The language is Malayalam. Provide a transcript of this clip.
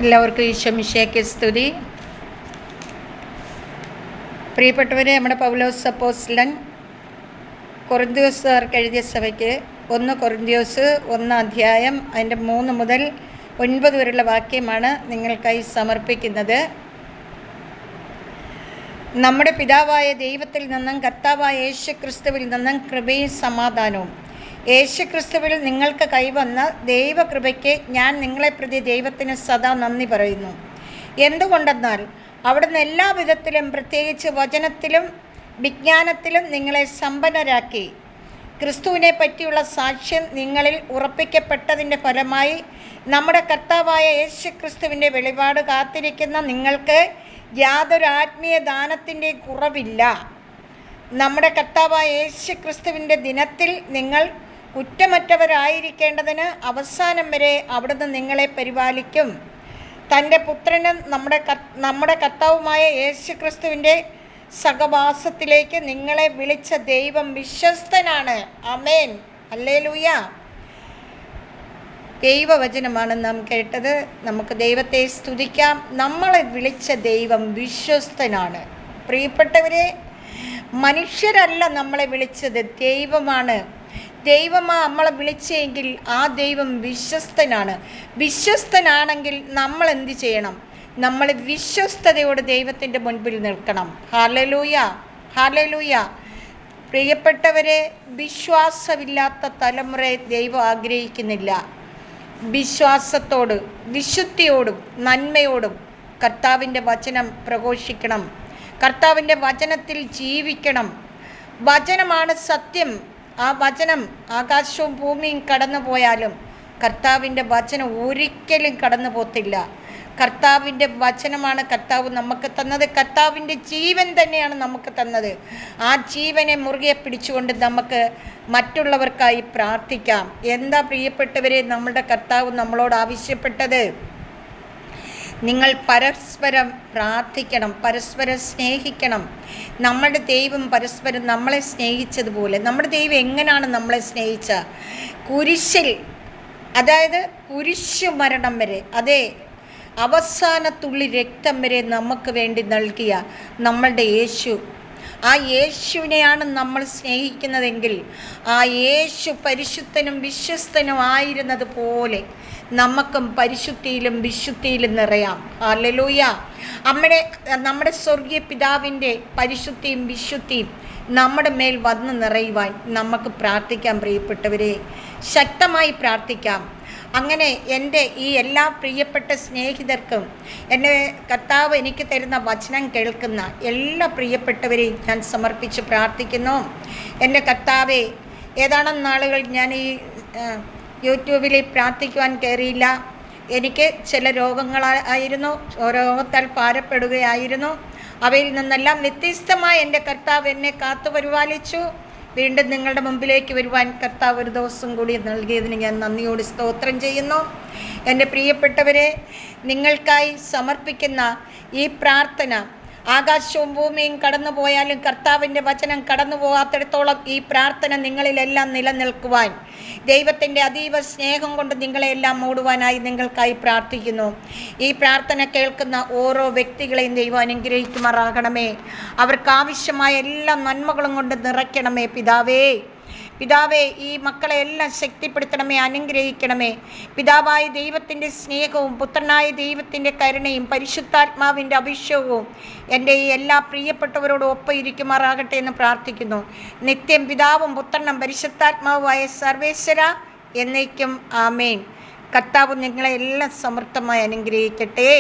എല്ലാവർക്കും ഈശോമിശിഹായ്ക്ക് സ്തുതി. പ്രിയപ്പെട്ടവരെ, നമ്മുടെ പൗലോസ് അപ്പോസ്തലൻ കൊറിന്ത്യക്കാർക്ക് എഴുതിയ സഭയ്ക്ക് 1 കൊറിന്ത്യസ് 1 അധ്യായം അതിൻ്റെ 3 മുതൽ 9 വരെയുള്ള വാക്യമാണ് നിങ്ങൾക്കായി സമർപ്പിക്കുന്നത്. നമ്മുടെ പിതാവായ ദൈവത്തിൽ നിന്നും കർത്താവായ യേശുക്രിസ്തുവിൽ നിന്നും കൃപയും സമാധാനവും. യേശുക്രിസ്തുവിൽ നിങ്ങൾക്ക് കൈവന്ന ദൈവകൃപയ്ക്ക് ഞാൻ നിങ്ങളെ പ്രതി ദൈവത്തിന് സദാ നന്ദി പറയുന്നു. എന്തുകൊണ്ടെന്നാൽ അവിടുന്ന് എല്ലാ വിധത്തിലും, പ്രത്യേകിച്ച് വചനത്തിലും വിജ്ഞാനത്തിലും നിങ്ങളെ സമ്പന്നരാക്കി. ക്രിസ്തുവിനെ പറ്റിയുള്ള സാക്ഷ്യം നിങ്ങളിൽ ഉറപ്പിക്കപ്പെട്ടതിൻ്റെ ഫലമായി നമ്മുടെ കർത്താവായ യേശുക്രിസ്തുവിൻ്റെ വെളിപാട് കാത്തിരിക്കുന്ന നിങ്ങൾക്ക് യാതൊരു ആത്മീയ ദാനത്തിൻ്റെയും കുറവില്ല. നമ്മുടെ കർത്താവായ യേശുക്രിസ്തുവിൻ്റെ ദിനത്തിൽ നിങ്ങൾ കുറ്റമറ്റവരായിരിക്കേണ്ടതിന് അവസാനം വരെ അവിടുന്ന് നിങ്ങളെ പരിപാലിക്കും. തൻ്റെ പുത്രനും നമ്മുടെ കർത്താവുമായ യേശുക്രിസ്തുവിൻ്റെ സഹവാസത്തിലേക്ക് നിങ്ങളെ വിളിച്ച ദൈവം വിശ്വസ്തനാണ്. ആമേൻ, ഹല്ലേലൂയ. ദൈവവചനമാണ് നാം കേട്ടത്. നമുക്ക് ദൈവത്തെ സ്തുതിക്കാം. നമ്മളെ വിളിച്ച ദൈവം വിശ്വസ്തനാണ്. പ്രിയപ്പെട്ടവരെ, മനുഷ്യരല്ല നമ്മളെ വിളിച്ചത്, ദൈവമാണ്. നമ്മളെ വിളിച്ചെങ്കിൽ ആ ദൈവം വിശ്വസ്തനാണ്. വിശ്വസ്തനാണെങ്കിൽ നമ്മൾ എന്ത് ചെയ്യണം? നമ്മൾ വിശ്വസ്തയോടെ ദൈവത്തിൻ്റെ മുൻപിൽ നിൽക്കണം. Hallelujah, hallelujah. പ്രിയപ്പെട്ടവരെ, വിശ്വാസമില്ലാത്ത തലമുറയെ ദൈവം ആഗ്രഹിക്കുന്നില്ല. വിശ്വാസത്തോട്, വിശുദ്ധിയോടും നന്മയോടും കർത്താവിൻ്റെ വചനം പ്രഘോഷിക്കണം. കർത്താവിൻ്റെ വചനത്തിൽ ജീവിക്കണം. വചനമാണ് സത്യം. ആ വചനം ആകാശവും ഭൂമിയും കടന്നു പോയാലും കർത്താവിൻ്റെ വചനം ഒരിക്കലും കടന്നു പോകത്തില്ല. കർത്താവിൻ്റെ വചനമാണ് കർത്താവ് നമുക്ക് തന്നത്. കർത്താവിൻ്റെ ജീവൻ തന്നെയാണ് നമുക്ക് തന്നത്. ആ ജീവനെ മുറുകെ പിടിച്ചുകൊണ്ട് നമുക്ക് മറ്റുള്ളവർക്കായി പ്രാർത്ഥിക്കാം. എന്താ പ്രിയപ്പെട്ടവരെ നമ്മളുടെ കർത്താവ് നമ്മളോട് ആവശ്യപ്പെട്ടത്? നിങ്ങൾ പരസ്പരം പ്രാർത്ഥിക്കണം, പരസ്പരം സ്നേഹിക്കണം. നമ്മുടെ ദൈവം പരസ്പരം നമ്മളെ സ്നേഹിച്ചതുപോലെ, നമ്മുടെ ദൈവം എങ്ങനെയാണ് നമ്മളെ സ്നേഹിച്ച? കുരിശിൽ, അതായത് കുരിശു മരണം വരെ, അതെ, അവസാനത്തുള്ളി രക്തം വരെ നമുക്ക് വേണ്ടി നൽകിയ നമ്മളുടെ യേശു, ആ യേശുവിനെയാണ് നമ്മൾ സ്നേഹിക്കുന്നതെങ്കിൽ ആ യേശു പരിശുദ്ധനും വിശ്വസ്തനും ആയിരുന്നത് പോലെ നമുക്കും പരിശുദ്ധിയിലും വിശുദ്ധിയിലും നിറയാം. ഹല്ലേലൂയ. നമ്മുടെ സ്വർഗീയ പിതാവിൻ്റെ പരിശുദ്ധിയും വിശുദ്ധിയും നമ്മുടെ മേൽ വന്ന് നിറയുവാൻ നമുക്ക് പ്രാർത്ഥിക്കാം. പ്രിയപ്പെട്ടവരെ, ശക്തമായി പ്രാർത്ഥിക്കാം. അങ്ങനെ എൻ്റെ ഈ എല്ലാ പ്രിയപ്പെട്ട സ്നേഹിതർക്കും, എൻ്റെ കർത്താവ് എനിക്ക് തരുന്ന വചനം കേൾക്കുന്ന എല്ലാ പ്രിയപ്പെട്ടവരെയും ഞാൻ സമർപ്പിച്ച് പ്രാർത്ഥിക്കുന്നു. എൻ്റെ കർത്താവെ, ഏതാനും നാളുകൾ ഞാൻ ഈ യൂട്യൂബിൽ പ്രാർത്ഥിക്കുവാൻ കയറിയില്ല. എനിക്ക് ചില രോഗങ്ങളായിരുന്നു, രോഗത്താൽ ഭാരപ്പെടുകയായിരുന്നു. അവയിൽ നിന്നെല്ലാം വ്യത്യസ്തമായി എൻ്റെ കർത്താവ് എന്നെ കാത്തു പരിപാലിച്ചു. വീണ്ടും നിങ്ങളുടെ മുമ്പിലേക്ക് വരുവാൻ കർത്താവ് ഒരു ദിവസം കൂടി നൽകിയതിന് ഞാൻ നന്ദിയോട് സ്തോത്രം ചെയ്യുന്നു. എൻ്റെ പ്രിയപ്പെട്ടവരെ, നിങ്ങൾക്കായി സമർപ്പിക്കുന്ന ഈ പ്രാർത്ഥന ആകാശവും ഭൂമിയും കടന്നു പോയാലും കർത്താവിൻ്റെ വചനം കടന്നു പോകാത്തിടത്തോളം ഈ പ്രാർത്ഥന നിങ്ങളിലെല്ലാം നിലനിൽക്കുവാൻ, ദൈവത്തിൻ്റെ അതീവ സ്നേഹം കൊണ്ട് നിങ്ങളെല്ലാം മൂടുവാനായി നിങ്ങൾക്കായി പ്രാർത്ഥിക്കുന്നു. ഈ പ്രാർത്ഥന കേൾക്കുന്ന ഓരോ വ്യക്തികളെയും ദൈവം അനുഗ്രഹിക്കുമാറാകണമേ. അവർക്കാവശ്യമായ എല്ലാ നന്മകളും കൊണ്ട് നിറയ്ക്കണമേ. പിതാവേ, ഈ മക്കളെ എല്ലാം ശക്തിപ്പെടുത്തണമേ, അനുഗ്രഹിക്കണമേ. പിതാവായ ദൈവത്തിൻ്റെ സ്നേഹവും പുത്രനായ ദൈവത്തിൻ്റെ കരുണയും പരിശുദ്ധാത്മാവിൻ്റെ അഭിഷേകവും എൻ്റെ ഈ എല്ലാ പ്രിയപ്പെട്ടവരോടും ഒപ്പം ഇരിക്കുമാറാകട്ടെ എന്ന് പ്രാർത്ഥിക്കുന്നു. നിത്യം പിതാവും പുത്രനും പരിശുദ്ധാത്മാവുമായ സർവേശ്വര എന്നേക്കും ആമേൻ. കർത്താവ് നിങ്ങളെ എല്ലാം സമൃദ്ധമായി അനുഗ്രഹിക്കട്ടെ.